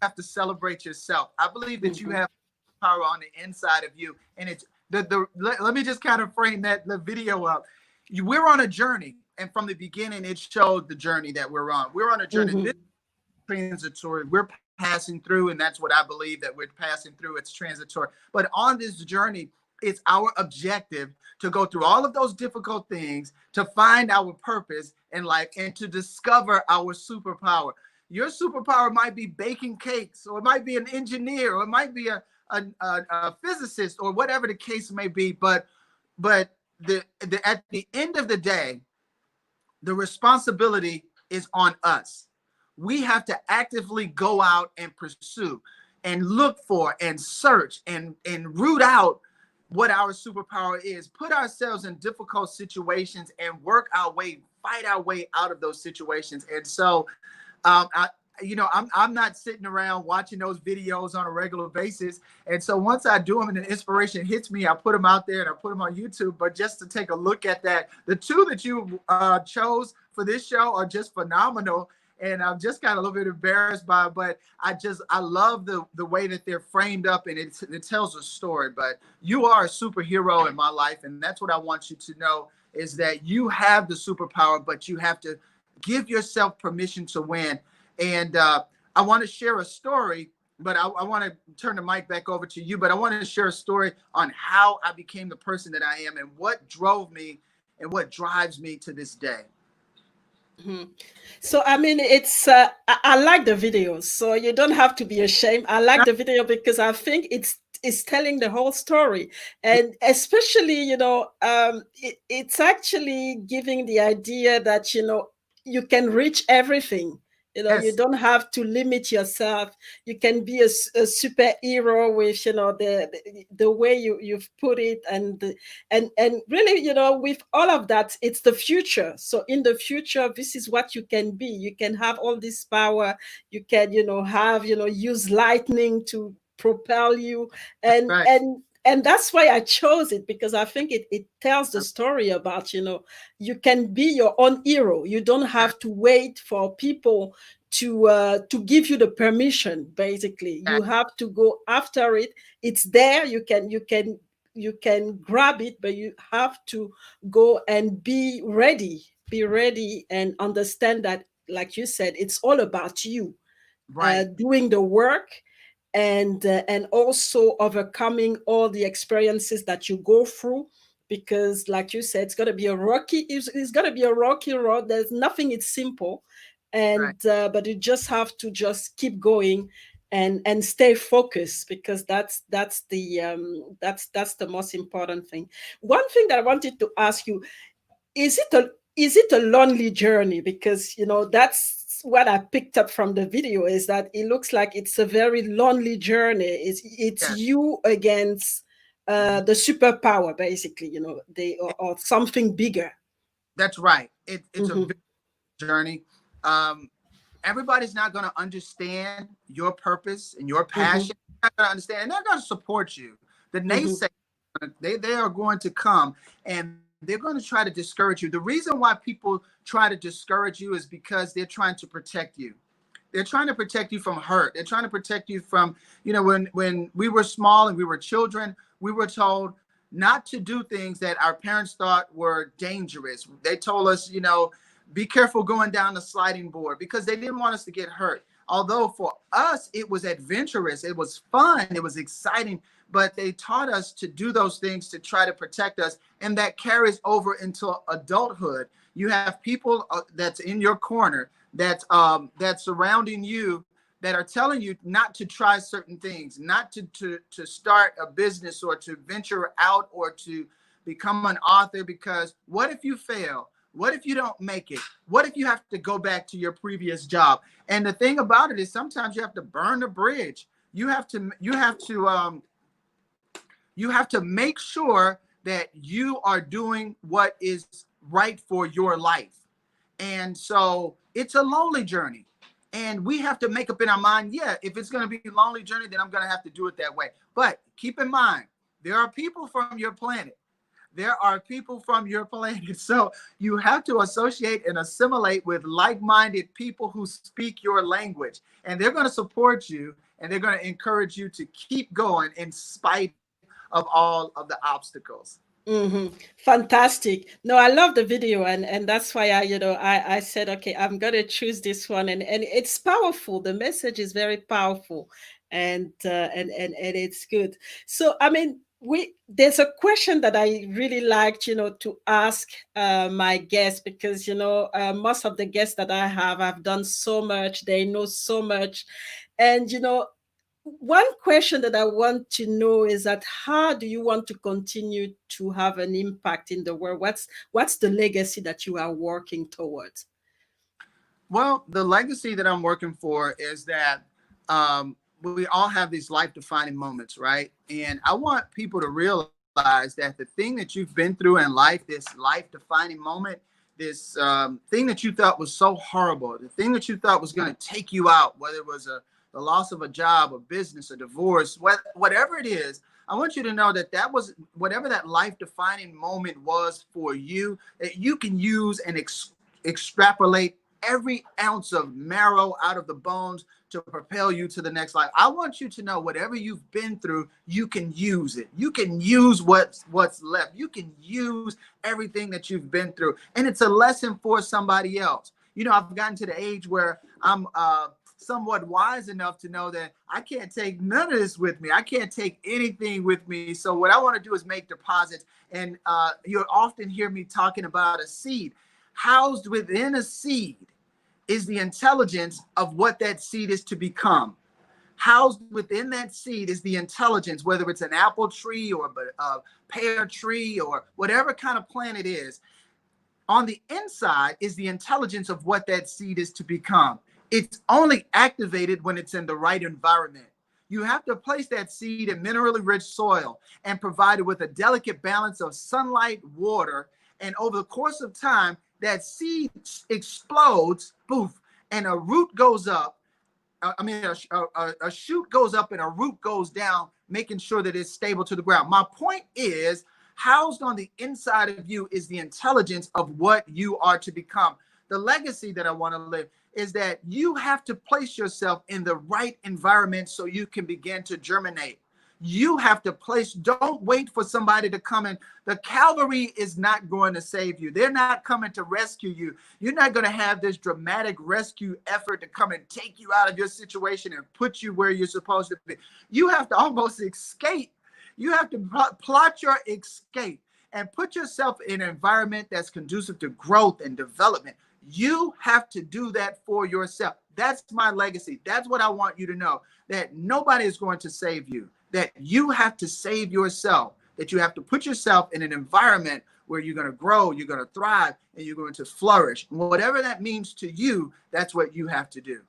have to celebrate yourself. I believe that you Mhm. have power on the inside of you. And it's let me just kind of frame the video up. We're on a journey. And from the beginning, it showed the journey that we're on. We're on a journey. This Mhm. is transitory. We're passing through, and that's what I believe that we're passing through. It's transitory. But on this journey, it's our objective to go through all of those difficult things, to find our purpose in life, and to discover our superpower. Your superpower might be baking cakes, or it might be an engineer, or it might be a physicist, or whatever the case may be. But at the end of the day, the responsibility is on us. We have to actively go out and pursue and look for and search and root out what our superpower is, put ourselves in difficult situations and work our way, fight our way out of those situations. And so, I'm not sitting around watching those videos on a regular basis. And so once I do them and the inspiration hits me, I put them out there and I put them on YouTube. But just to take a look at that, the two that you chose for this show are just phenomenal. And I'm just kind of a little bit embarrassed by it, but I love the way that they're framed up, and it tells a story. But you are a superhero in my life, and that's what I want you to know, is that you have the superpower, but you have to give yourself permission to win. And I want to share a story, but I want to turn the mic back over to you. But I want to share a story on how I became the person that I am and what drove me and what drives me to this day. Mhm. So I mean, it's I like the videos, so you don't have to be ashamed. I like the video because I think it's telling the whole story, and especially it's actually giving the idea that you can reach everything. You Yes, don't have to limit yourself. You can be a superhero with the way you've put it, and really, with all of that, it's the future. So in the future, this is what you can be. You can have all this power. You can use lightning to propel you, that's and right. and and that's why I chose it, because I think it tells the story about you can be your own hero. You don't have to wait for people to give you the permission. Basically, you have to go after it. It's there. You can grab it, but you have to go and be ready and understand that, like you said, it's all about you Right, doing the work, and also overcoming all the experiences that you go through, because like you said, it's going to be a rocky road. There's nothing, it's simple, right, and but you just have to just keep going and stay focused, because that's the most important thing. One thing that I wanted to ask you, is it a lonely journey? Because that's what I picked up from the video, is that it looks like it's a very lonely journey. It's yes. you against Mhm. the superpower, basically, they or something bigger. That's right. It's a Hmm. big journey. Um, Everybody's not going to understand your purpose and your Hmm. passion. They're not going to understand, and they're going to support you. The Hmm. naysayers, they are going to come, and they're going to try to discourage you. The reason why people try to discourage you is because they're trying to protect you. They're trying to protect you from hurt. They're trying to protect you from, when we were small and we were children, we were told not to do things that our parents thought were dangerous. They told us, be careful going down the sliding board, because they didn't want us to get hurt. Although for us, it was adventurous, it was fun, it was exciting, but they taught us to do those things to try to protect us. And that carries over into adulthood. You have people that's in your corner, that's surrounding you, that are telling you not to try certain things, not to start a business or to venture out or to become an author, because what if you fail? What if you don't make it? What if you have to go back to your previous job? And the thing about it is, sometimes you have to burn the bridge. You have to make sure that you are doing what is right for your life. And so it's a lonely journey. And we have to make up in our mind, yeah, if it's going to be a lonely journey, then I'm going to have to do it that way. But keep in mind, there are people from your planet There are people from your planet. So you have to associate and assimilate with like-minded people who speak your language. And they're going to support you and they're going to encourage you to keep going in spite of all of the obstacles. Fantastic. No, I love the video, and that's why I said, okay, I'm gonna choose this one, and it's powerful. The message is very powerful, and it's good. So I mean, we there's a question that I really liked, to ask my guests, because most of the guests that I have done so much, they know so much, and one question that I want to know is that how do you want to continue to have an impact in the world? What's the legacy that you are working towards? Well, the legacy that I'm working for is that we all have these life-defining moments, right? And I want people to realize that the thing that you've been through in life, this life-defining moment, this thing that you thought was so horrible, the thing that you thought was going to take you out, whether it was the loss of a job, a business, a divorce, whatever it is, I want you to know that that was whatever that life-defining moment was for you, that you can use and extrapolate every ounce of marrow out of the bones to propel you to the next life. I want you to know whatever you've been through, you can use it. You can use what's left. You can use everything that you've been through. And it's a lesson for somebody else. I've gotten to the age where I'm somewhat wise enough to know that I can't take none of this with me. I can't take anything with me. So what I want to do is make deposits. And you'll often hear me talking about a seed. Housed within a seed is the intelligence of what that seed is to become. Housed within that seed is the intelligence, whether it's an apple tree or a pear tree or whatever kind of plant it is. On the inside is the intelligence of what that seed is to become. It's only activated when it's in the right environment. You have to place that seed in minerally rich soil and provide it with a delicate balance of sunlight, water, and over the course of time, that seed explodes, poof, and a root goes up. A shoot goes up and a root goes down, making sure that it's stable to the ground. My point is, housed on the inside of you is the intelligence of what you are to become. The legacy that I want to live is that you have to place yourself in the right environment so you can begin to germinate. You have to don't wait for somebody to come in. The cavalry is not going to save you. They're not coming to rescue you. You're not going to have this dramatic rescue effort to come and take you out of your situation and put you where you're supposed to be. You have to almost escape. You have to plot your escape and put yourself in an environment that's conducive to growth and development. You have to do that for yourself. That's my legacy. That's what I want you to know, that nobody is going to save you. That you have to save yourself, that you have to put yourself in an environment where you're going to grow, you're going to thrive, and you're going to flourish. Whatever that means to you, that's what you have to do.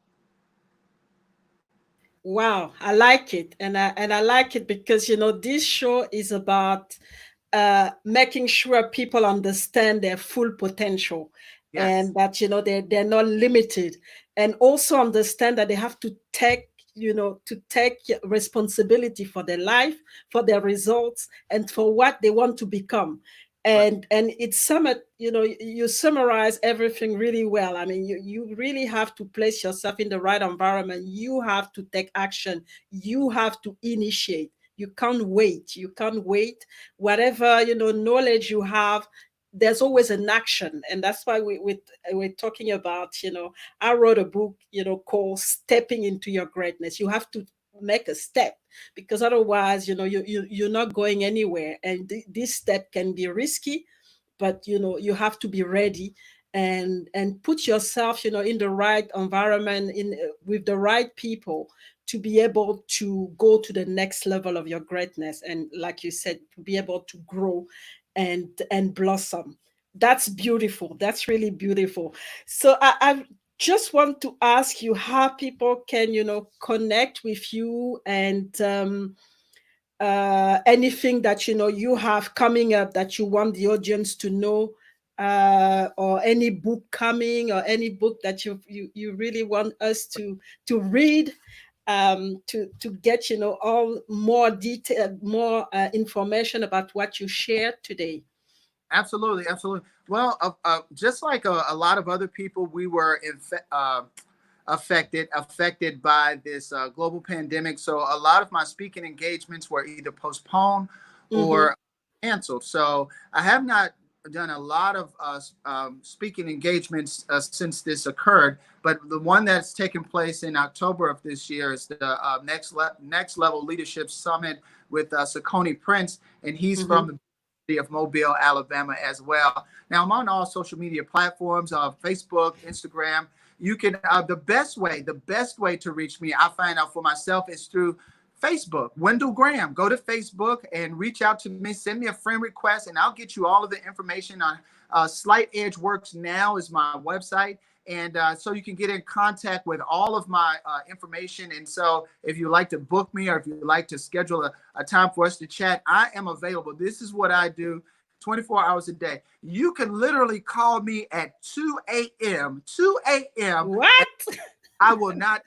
Wow, I like it. And I like it because, this show is about making sure people understand their full potential, Yes. and that, they're not limited, and also understand that they have to take responsibility for their life, for their results, and for what they want to become. And you summarize everything really well. I mean, you really have to place yourself in the right environment. You have to take action. You have to initiate. You can't wait. Whatever knowledge you have, there's always an action. And that's why we're talking about, I wrote a book, called Stepping into Your Greatness. You have to make a step, because otherwise, you're not going anywhere. And this step can be risky, but you have to be ready and put yourself, in the right environment, with the right people, to be able to go to the next level of your greatness, and like you said, to be able to grow and blossom. That's beautiful. That's really beautiful. So I just want to ask you how people can connect with you, and anything that you have coming up that you want the audience to know, or any book coming, or any book that you really want us to read, to get all more detail, more information about what you shared today. Absolutely, absolutely. Well, just like a lot of other people, we were affected by this global pandemic. So a lot of my speaking engagements were either postponed Mm-hmm. or canceled. So I have not done a lot of speaking engagements since this occurred. But the one that's taken place in October of this year is the Next Level Leadership Summit with Sakoni Prince, and he's Mm-hmm. from the city of Mobile, Alabama, as well. Now I'm on all social media platforms, Facebook, Instagram. You can the best way to reach me, I find out for myself, is through Facebook. Wendell Graham. Go to Facebook and reach out to me. Send me a friend request, and I'll get you all of the information on Slight Edge Works Now is my website. And so you can get in contact with all of my information. And so if you like to book me or if you like to schedule a time for us to chat, I am available. This is what I do 24 hours a day. You can literally call me at 2 a.m. 2 a.m. What? I will not.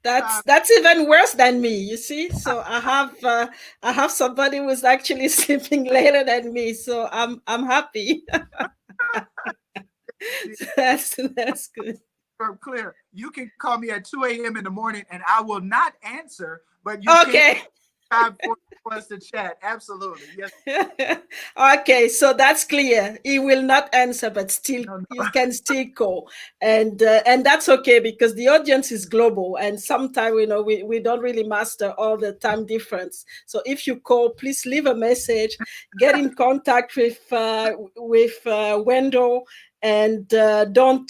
That's even worse than me, you see. So I have somebody who's actually sleeping later than me, so I'm happy. That's good. Clear. You can call me at 2 a.m. in the morning and I will not answer, but you Okay. can time for us to chat. Absolutely. Yes. Okay, so that's clear. He will not answer, but still No, no. you can still call, and that's okay because the audience is global, and sometimes we don't really master all the time difference. So if you call, please leave a message, get in contact with Wendell, and don't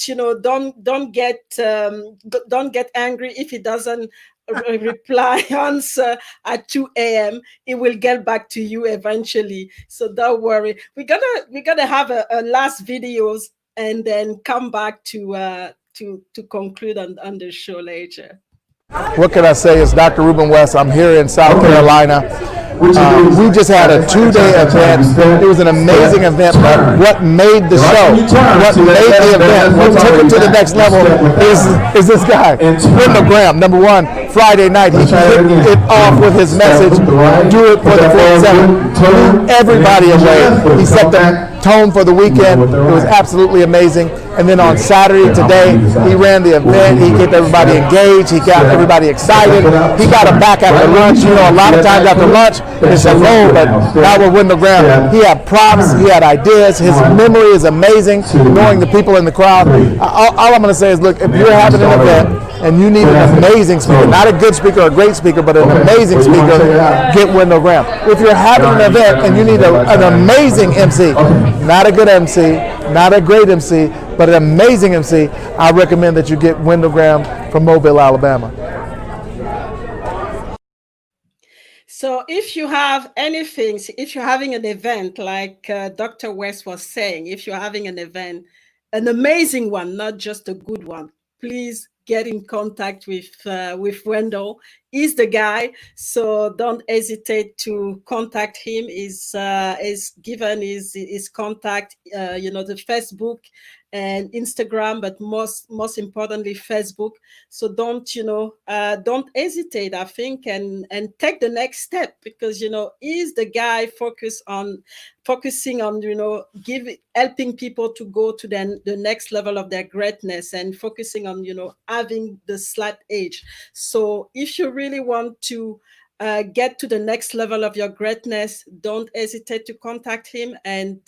get angry if he doesn't reply answer at 2 a.m. It will get back to you eventually, so don't worry. We're gonna have a last videos and then come back to conclude on the show later. What can I say? It's Dr. Ruben West. I'm here in South Carolina. We just had a 2-day event. It was an amazing event, but what made the show, what made the event, what took it to the next level is this guy, Wendell Graham. Number one, Friday night, he kicked it off with his message, do it for the 47, blew everybody away. He set the tone for the weekend. It was absolutely amazing. And then on Saturday, today, he ran the event. He kept everybody engaged. He got everybody excited. He got them back after lunch. You know, a lot of times after lunch, it's hello, but not with Wendell Graham. He had props. He had ideas. His memory is amazing, knowing the people in the crowd. All I'm going to say is, look, if you're having an event and you need an amazing speaker, not a good speaker or a great speaker, but an amazing speaker, get Wendell Graham. If you're having an event and you need an amazing MC, not a good MC, not a great MC, but an amazing MC, I recommend that you get Wendell Graham from Mobile, Alabama. So if you have anything, if you're having an event like Dr. West was saying, if you're having an event, an amazing one, not just a good one, please get in contact with Wendell. He's the guy, so don't hesitate to contact him. Is given his contact, the Facebook and Instagram, but most importantly Facebook. So don't hesitate, I think, and take the next step, because he's the guy focusing on helping people to go to the next level of their greatness, and focusing on having the slight edge. So if you really want to get to the next level of your greatness, don't hesitate to contact him. And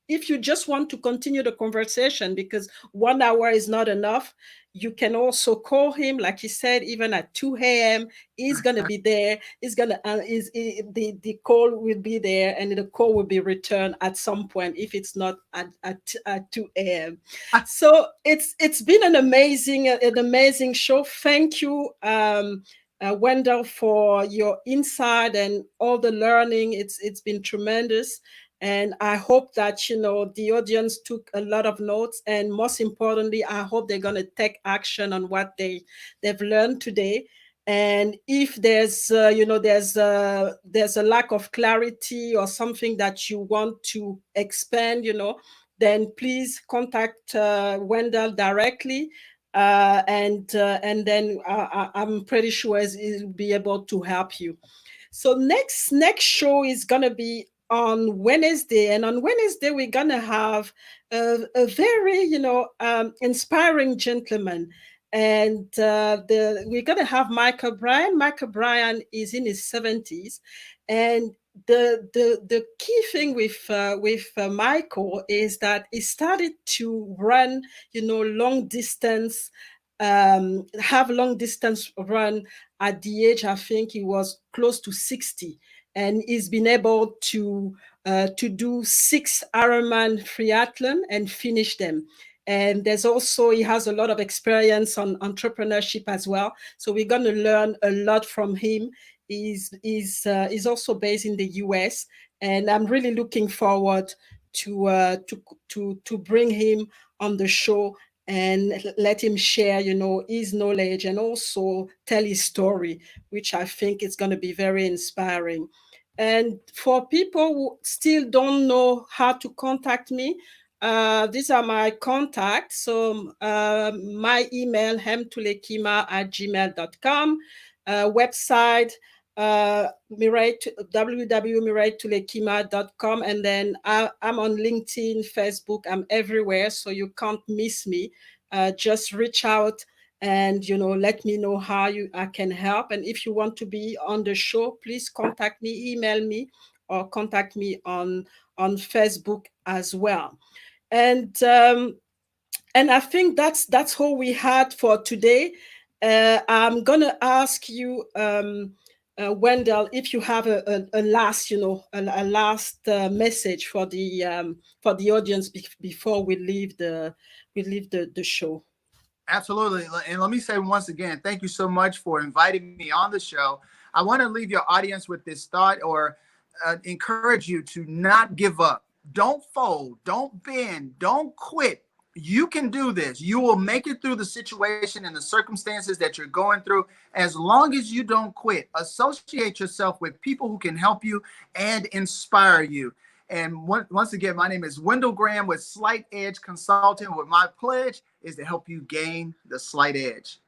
if you just want to continue the conversation, because 1 hour is not enough, you can also call him, like he said, even at 2 a.m. He's gonna be there. He's gonna the call will be there, and the call will be returned at some point if it's not at 2 a.m. So it's been an amazing show. Thank you, Wendell, for your insight and all the learning. It's been tremendous. And I hope that, the audience took a lot of notes. And most importantly, I hope they're going to take action on what they've learned today. And if there's a lack of clarity or something that you want to expand, then please contact Wendell directly. And then I'm pretty sure he'll be able to help you. So next show is gonna be on Wednesday, and on Wednesday we're gonna have a very inspiring gentleman, and we're gonna have Michael Bryan. Michael Bryan is in his 70s, and the key thing with Michael is that he started to run, long distance, have long distance run at the age, I think he was close to 60, and he's been able to do 6 Ironman triathlon and finish them. And he has a lot of experience on entrepreneurship as well. So we're going to learn a lot from him. He's also based in the US, and I'm really looking forward to bring him on the show and let him share, his knowledge and also tell his story, which I think is going to be very inspiring. And for people who still don't know how to contact me, these are my contacts. So my email, hemtulekima@gmail.com, website, www.mireitulekima.com, and then I'm on LinkedIn, Facebook, I'm everywhere, so you can't miss me. Just reach out and let me know how I can help. And if you want to be on the show, please contact me, email me, or contact me on Facebook as well. And I think that's all we had for today. I'm gonna ask you, Wendell, if you have a last, a last message for the audience before we leave the show. Absolutely. And let me say once again, thank you so much for inviting me on the show. I want to leave your audience with this thought, or encourage you to not give up. Don't fold. Don't bend. Don't quit. You can do this. You will make it through the situation and the circumstances that you're going through as long as you don't quit. Associate yourself with people who can help you and inspire you. And once again, my name is Wendell Graham with Slight Edge Consulting, where my pledge is to help you gain the slight edge.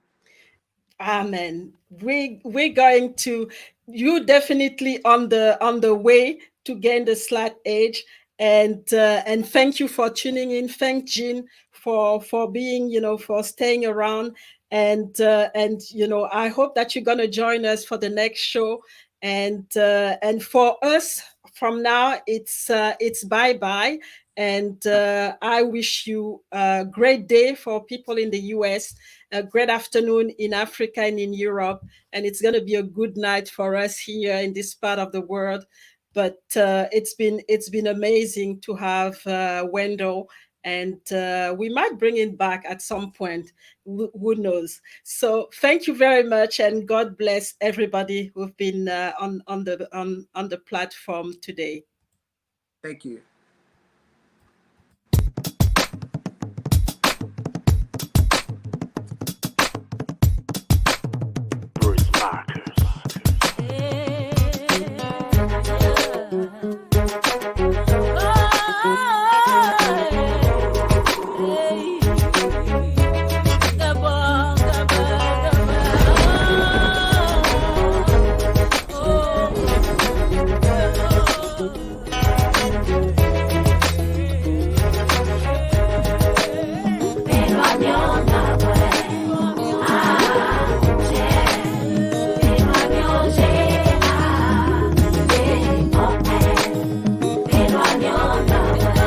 Amen. We're going to, you definitely on the way to gain the slight edge. And thank you for tuning in. Thank Jean for being, for staying around. And I hope that you're gonna join us for the next show. And for us from now, it's bye-bye. And I wish you a great day for people in the US, a great afternoon in Africa and in Europe, and it's going to be a good night for us here in this part of the world. But it's been amazing to have Wendell, and we might bring him back at some point. Who knows? So thank you very much, and God bless everybody who've been on the platform today. Thank you.